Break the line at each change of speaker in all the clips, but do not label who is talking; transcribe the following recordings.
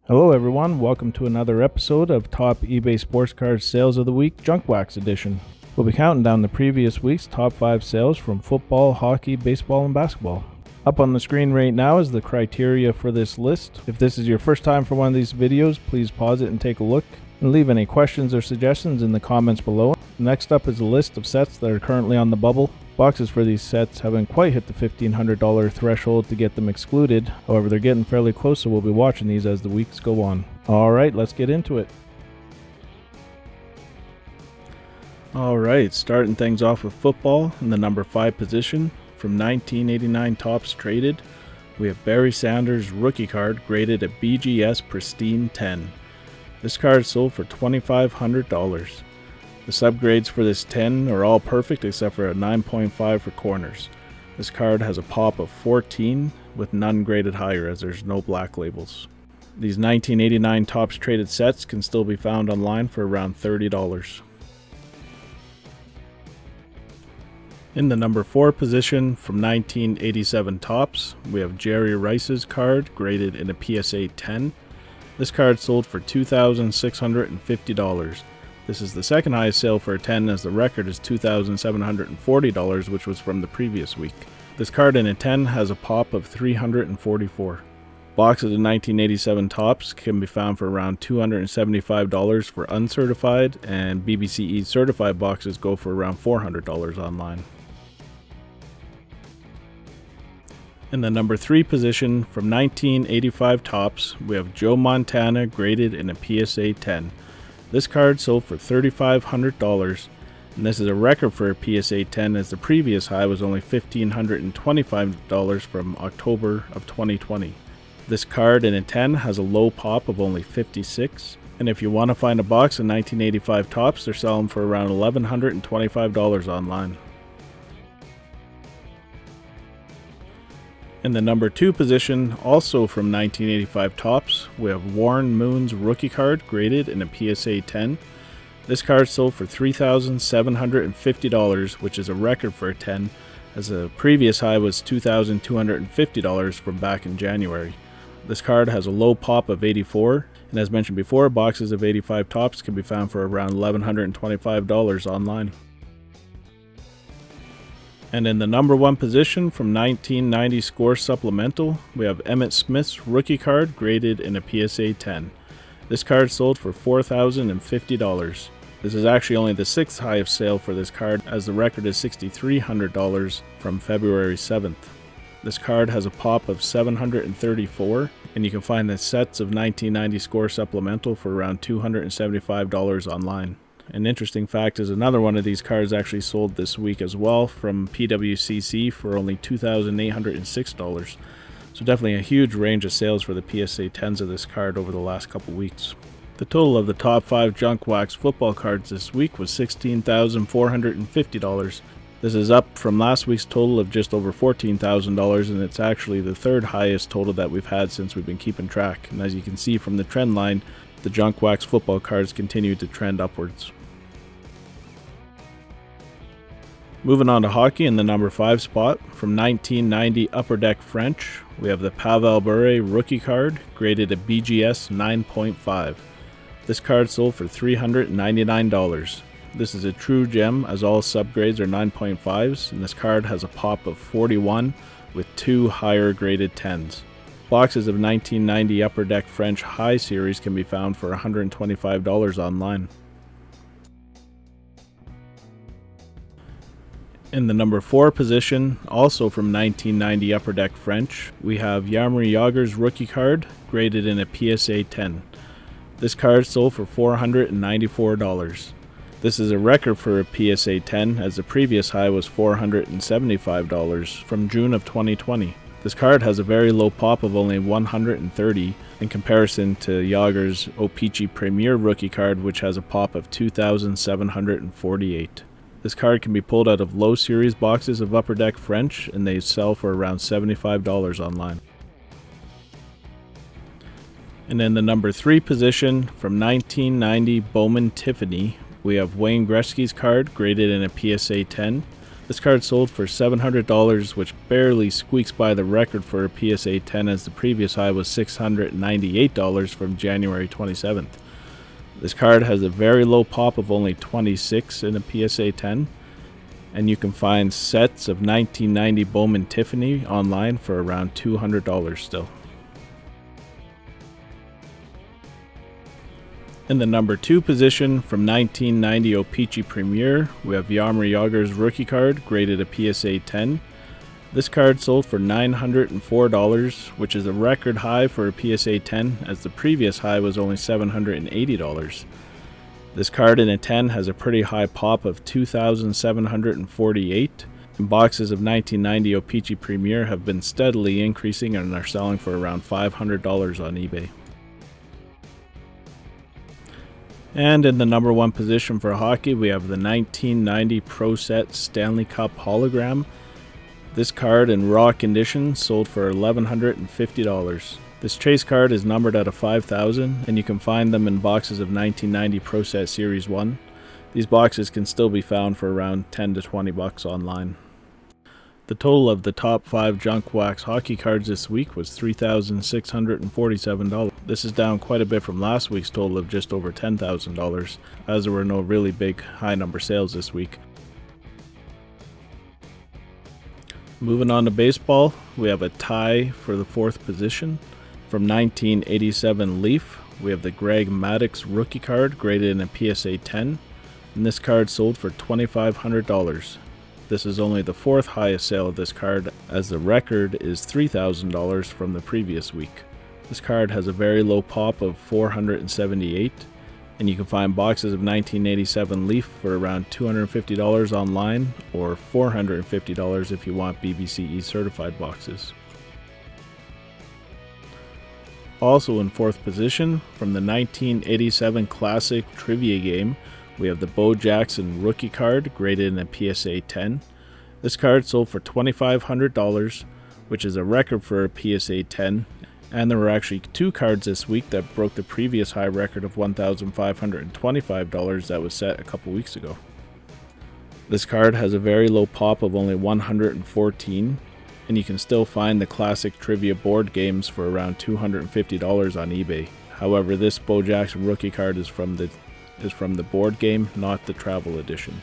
Hello everyone, welcome to another episode of Top eBay Sports Cards Sales of the Week Junk Wax Edition. We'll be counting down the previous week's top 5 sales from football, hockey, baseball, and basketball. Up on the screen right now is the criteria for this list. If this is your first time for one of these videos, please pause it and take a look, and leave any questions or suggestions in the comments below. Next up is a list of sets that are currently on the bubble. Boxes for these sets haven't quite hit the $1,500 threshold to get them excluded. However, they're getting fairly close, so we'll be watching these as the weeks go on. Alright, let's get into it. Alright, starting things off with football in the number 5 position. From 1989 Topps Traded, we have Barry Sanders rookie card graded at BGS Pristine 10. This card sold for $2,500. The subgrades for this 10 are all perfect except for a 9.5 for corners. This card has a pop of 14 with none graded higher as there's no black labels. These 1989 Topps Traded sets can still be found online for around $30. In the number 4 position from 1987 Topps, we have Jerry Rice's card graded in a PSA 10. This card sold for $2,650. This is the second highest sale for a 10 as the record is $2,740, which was from the previous week. This card in a 10 has a pop of 344. Boxes of 1987 Topps can be found for around $275 for uncertified, and BCW certified boxes go for around $400 online. In the number 3 position from 1985 Topps, we have Joe Montana graded in a PSA 10. This card sold for $3,500, and this is a record for a PSA 10 as the previous high was only $1,525 from October of 2020. This card in a 10 has a low pop of only 56, and if you want to find a box of 1985 Topps, they're selling for around $1,125 online. In the number 2 position, also from 1985 Topps, we have Warren Moon's rookie card graded in a PSA 10. This card sold for $3,750, which is a record for a 10, as the previous high was $2,250 from back in January. This card has a low pop of 84, and as mentioned before, boxes of 85 Topps can be found for around $1,125 online. And in the number 1 position from 1990 Score Supplemental, we have Emmitt Smith's rookie card graded in a PSA 10. This card sold for $4,050. This is actually only the 6th highest sale for this card, as the record is $6,300 from February 7th. This card has a pop of 734, and you can find the sets of 1990 Score Supplemental for around $275 online. An interesting fact is another one of these cards actually sold this week as well from pwcc for only $2,806. So definitely a huge range of sales for the PSA 10s of this card over the last couple weeks. The total of the top 5 junk wax football cards this week was $16,450. This is up from last week's total of just over $14,000, and it's actually the 3rd highest total that we've had since we've been keeping track. And as you can see from the trend line, the junk wax football cards continue to trend upwards. Moving on to hockey in the number 5 spot, from 1990 Upper Deck French, we have the Pavel Bure rookie card graded at BGS 9.5. This card sold for $399. This is a true gem as all subgrades are 9.5s, and this card has a pop of 41 with 2 higher graded 10s. Boxes of 1990 Upper Deck French High Series can be found for $125 online. In the number 4 position, also from 1990 Upper Deck French, we have Jaromir Jagr's rookie card graded in a PSA 10. This card sold for $494. This is a record for a PSA 10 as the previous high was $475 from June of 2020. This card has a very low pop of only 130 in comparison to Jagr's O-Pee-Chee Premier rookie card, which has a pop of 2,748. This card can be pulled out of low series boxes of Upper Deck French, and they sell for around $75 online. And in the number 3 position, from 1990 Bowman Tiffany, we have Wayne Gretzky's card graded in a PSA 10. This card sold for $700, which barely squeaks by the record for a PSA 10, as the previous high was $698 from January 27th. This card has a very low pop of only 26 in a PSA 10, and you can find sets of 1990 Bowman Tiffany online for around $200 still. In the number 2 position, from 1990 O-Pee-Chee Premier, we have Jaromir Jagr's rookie card, graded a PSA 10. This card sold for $904, which is a record high for a PSA 10, as the previous high was only $780. This card in a 10 has a pretty high pop of 2,748, and boxes of 1990 O-Pee-Chee Premier have been steadily increasing and are selling for around $500 on eBay. And in the number 1 position for hockey, we have the 1990 Pro Set Stanley Cup Hologram. This card in raw condition sold for $1,150. This chase card is numbered out of 5,000, and you can find them in boxes of 1990 Pro Set Series 1. These boxes can still be found for around $10 to $20 online. The total of the top 5 junk wax hockey cards this week was $3,647. This is down quite a bit from last week's total of just over $10,000, as there were no really big high number sales this week. Moving on to baseball, we have a tie for the 4th position. From 1987 Leaf, we have the Greg Maddux rookie card, graded in a PSA 10, and this card sold for $2,500. This is only the 4th highest sale of this card, as the record is $3,000 from the previous week. This card has a very low pop of 478, and you can find boxes of 1987 Leaf for around $250 online, or $450 if you want BCW certified boxes. Also in 4th position, from the 1987 Classic Trivia game, we have the Bo Jackson rookie card, graded in a PSA 10. This card sold for $2,500, which is a record for a PSA 10, and there were actually 2 cards this week that broke the previous high record of $1,525 that was set a couple weeks ago. This card has a very low pop of only 114, and you can still find the Classic Trivia board games for around $250 on eBay. However, this Bo Jackson rookie card is from the board game, not the travel edition.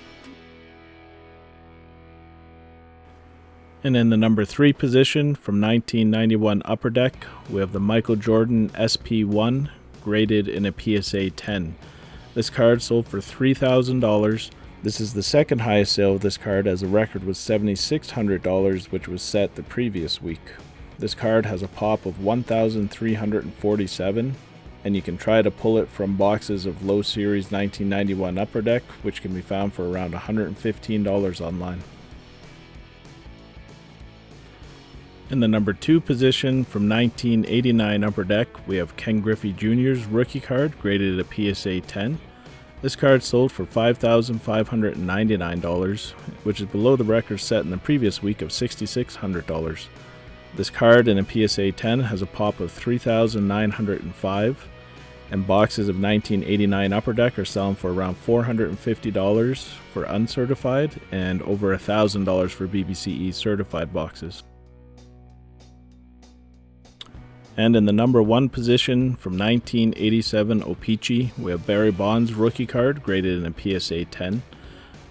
And in the number 3 position, from 1991 Upper Deck, we have the Michael Jordan SP1, graded in a PSA 10. This card sold for $3,000. This is the 2nd highest sale of this card, as the record was $7,600, which was set the previous week. This card has a pop of 1,347, and you can try to pull it from boxes of low series 1991 Upper Deck, which can be found for around $115 online. In the number 2 position, from 1989 Upper Deck, we have Ken Griffey Jr.'s rookie card, graded at a PSA 10. This card sold for $5,599, which is below the record set in the previous week of $6,600. This card in a PSA 10 has a pop of 3,905, and boxes of 1989 Upper Deck are selling for around $450 for uncertified and over $1,000 for BCW certified boxes. And in the number 1 position, from 1987 O-Pee-Chee, we have Barry Bonds rookie card, graded in a PSA 10.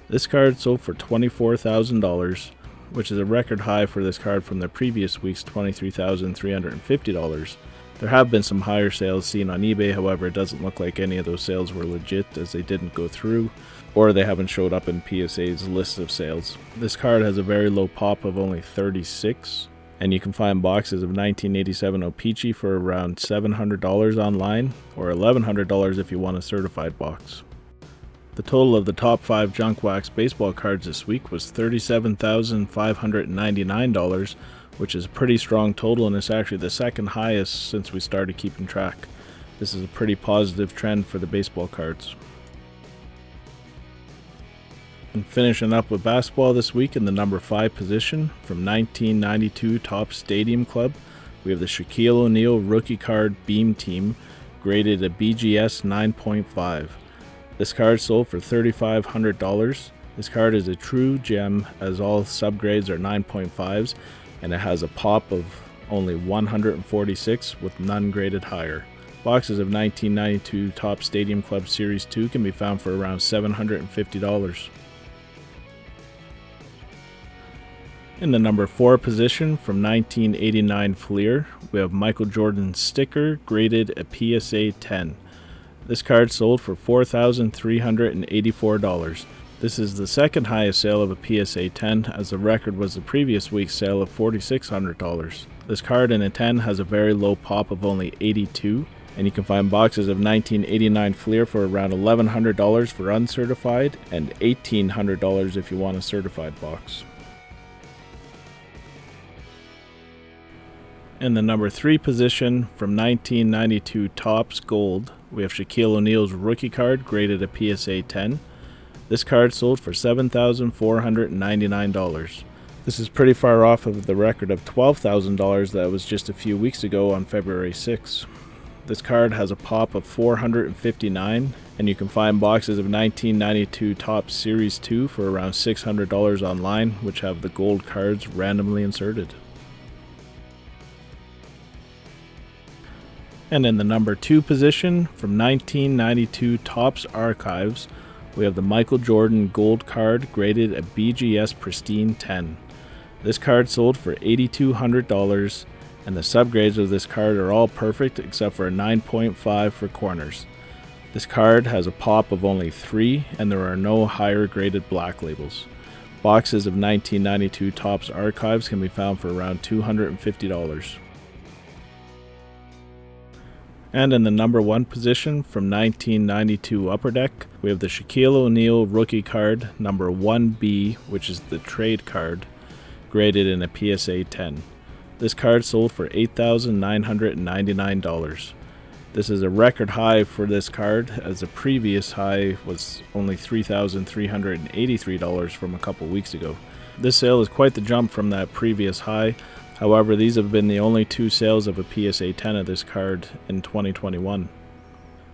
This card sold for $24,000, which is a record high for this card from the previous week's $23,350. There have been some higher sales seen on eBay, however it doesn't look like any of those sales were legit, as they didn't go through, or they haven't showed up in PSA's list of sales. This card has a very low pop of only 36, and you can find boxes of 1987 O-Pee-Chee for around $700 online, or $1,100 if you want a certified box. The total of the top 5 junk wax baseball cards this week was $37,599, which is a pretty strong total, and it's actually the 2nd highest since we started keeping track. This is a pretty positive trend for the baseball cards. And finishing up with basketball this week, in the number 5 position, from 1992 Topps Stadium Club, we have the Shaquille O'Neal rookie card Beam Team, graded a BGS 9.5. This card sold for $3,500, This card is a true gem as all subgrades are 9.5s and it has a pop of only 146 with none graded higher. Boxes of 1992 Topps Stadium Club Series 2 can be found for around $750. In the number 4 position from 1989 Fleer, we have Michael Jordan's sticker graded a PSA 10. This card sold for $4,384. This is the second highest sale of a PSA 10, as the record was the previous week's sale of $4,600. This card in a 10 has a very low pop of only 82, and you can find boxes of 1989 Fleer for around $1,100 for uncertified and $1,800 if you want a certified box. In the number 3 position from 1992 Topps Gold, we have Shaquille O'Neal's rookie card graded a PSA 10. This card sold for $7,499. This is pretty far off of the record of $12,000 that was just a few weeks ago on February 6. This card has a pop of 459, and you can find boxes of 1992 Topps Series 2 for around $600 online, which have the gold cards randomly inserted. And in the number 2 position, from 1992 Topps Archives, we have the Michael Jordan Gold card graded a BGS Pristine 10. This card sold for $8,200, and the subgrades of this card are all perfect except for a 9.5 for corners. This card has a pop of only 3, and there are no higher graded black labels. Boxes of 1992 Topps Archives can be found for around $250. And in the number 1 position from 1992 Upper Deck, we have the Shaquille O'Neal rookie card number 1B, which is the trade card, graded in a PSA 10. This card sold for $8,999. This is a record high for this card, as the previous high was only $3,383 from a couple weeks ago. This sale is quite the jump from that previous high. However, these have been the only 2 sales of a PSA 10 of this card in 2021.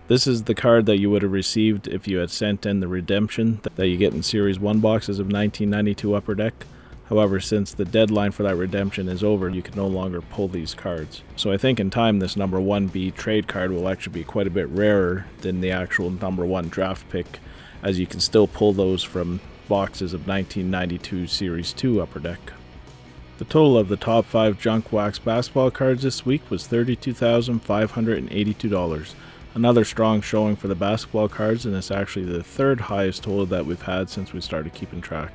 This is the card that you would have received if you had sent in the redemption that you get in Series 1 boxes of 1992 Upper Deck. However, since the deadline for that redemption is over, you can no longer pull these cards. So I think in time this number 1B trade card will actually be quite a bit rarer than the actual number 1 draft pick, as you can still pull those from boxes of 1992 Series 2 Upper Deck. The total of the top 5 junk wax basketball cards this week was $32,582. Another strong showing for the basketball cards, and it's actually the 3rd highest total that we've had since we started keeping track.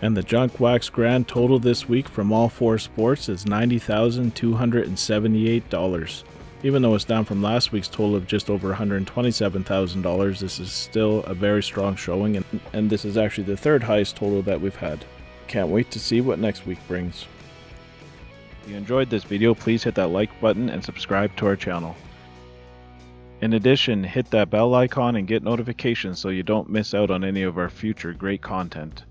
And the junk wax grand total this week from all 4 sports is $90,278. Even though it's down from last week's total of just over $127,000, this is still a very strong showing, and this is actually the 3rd highest total that we've had. Can't wait to see what next week brings. If you enjoyed this video, please hit that like button and subscribe to our channel. In addition, hit that bell icon and get notifications so you don't miss out on any of our future great content.